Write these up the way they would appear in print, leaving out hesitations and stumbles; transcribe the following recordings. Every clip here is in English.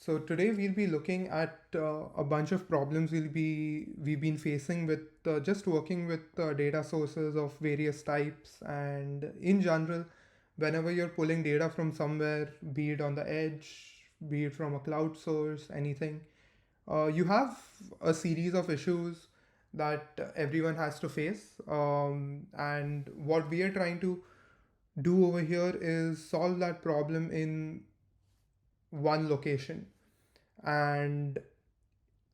So today we'll be looking at a bunch of problems we've been facing with just working with data sources of various types, and in general, whenever you're pulling data from somewhere, be it on the edge, be it from a cloud source, anything, you have a series of issues that everyone has to face. And what we are trying to do over here is solve that problem in one location, and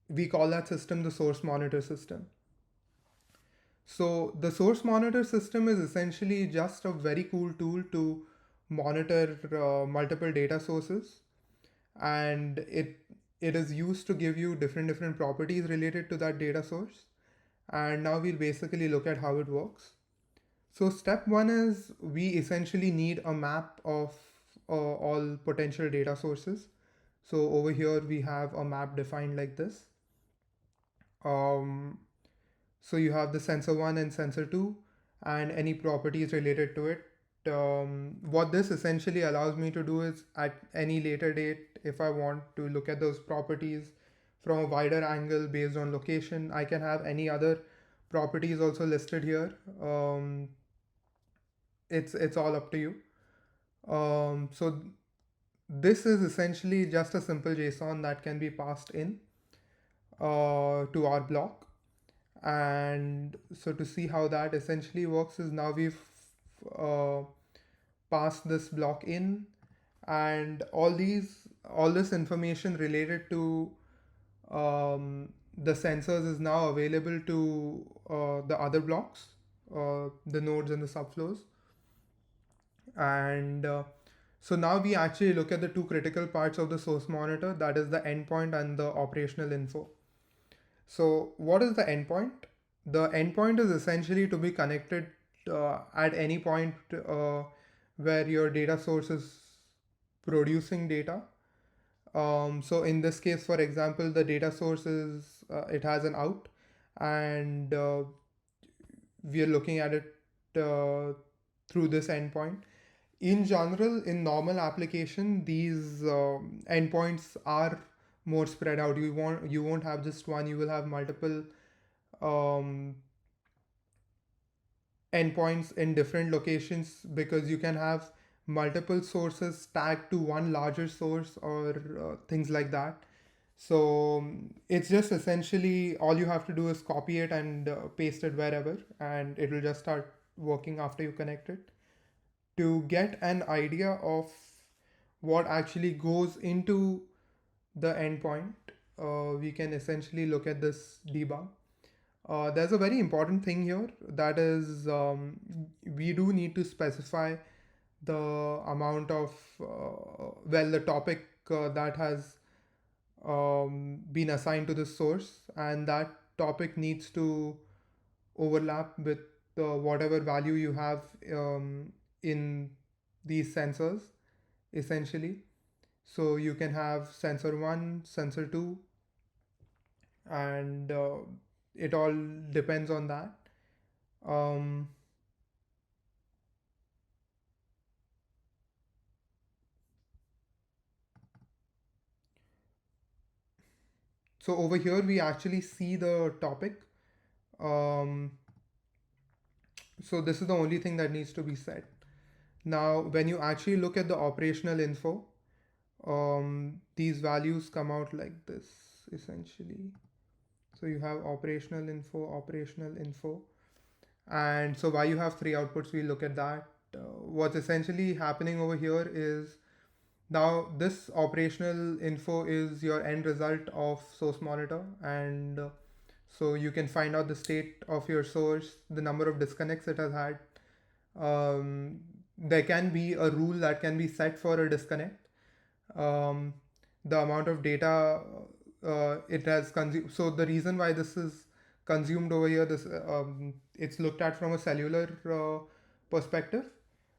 we call that system the source monitor system. So the source monitor system is essentially just a very cool tool to monitor multiple data sources, and it is used to give you different properties related to that data source. And now we'll basically look at how it works. So step one is we essentially need a map of all potential data sources. So over here we have a map defined like this. Um, so you have the sensor 1 and sensor 2 and any properties related to it. What this essentially allows me to do is at any later date, if I want to look at those properties from a wider angle based on location, I can have any other properties also listed here. It's all up to you. So this is essentially just a simple JSON that can be passed in to our block. And so to see how that essentially works is now we've uh, passed this block in, and all this information related to the sensors is now available to the other blocks, the nodes and the subflows. And so now we actually look at the two critical parts of the source monitor, that is the endpoint and the operational info. So what is the endpoint? The endpoint is essentially to be connected at any point where your data source is producing data. So in this case, for example, the data source is it has an out, and we are looking at it through this endpoint. In general, in normal application, these endpoints are more spread out. You won't have just one. You will have multiple um, endpoints in different locations, because you can have multiple sources tagged to one larger source, or things like that. So it's just essentially all you have to do is copy it and paste it wherever, and it will just start working after you connect it. To get an idea of what actually goes into the endpoint, we can essentially look at this debug. There's a very important thing here, that is, we do need to specify the amount of, the topic that has been assigned to the source, and that topic needs to overlap with whatever value you have in these sensors, essentially. So you can have sensor 1, sensor 2, and it all depends on that. Um, so over here we actually see the topic. Um, so this is the only thing that needs to be set. Now, when you actually look at the operational info, these values come out like this essentially. So you have operational info. And so why you have three outputs, we look at that. What's essentially happening over here is now this operational info is your end result of source monitor, and so you can find out the state of your source, the number of disconnects it has had. There can be a rule that can be set for a disconnect, um, the amount of data it has consumed. So the reason why this is consumed over here, this it's looked at from a cellular perspective.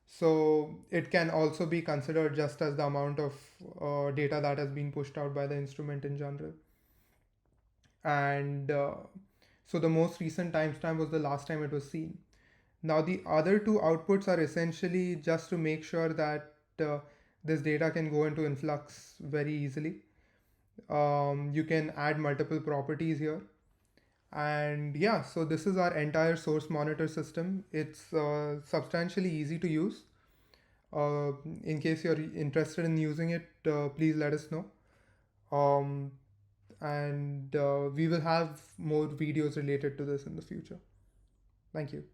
So it can also be considered just as the amount of data that has been pushed out by the instrument in general. And so the most recent timestamp was the last time it was seen. Now the other two outputs are essentially just to make sure that this data can go into influx very easily. You can add multiple properties here. And yeah, so this is our entire source monitor system. It's substantially easy to use. Uh, in case you're interested in using it, please let us know. Um, and we will have more videos related to this in the future. Thank you.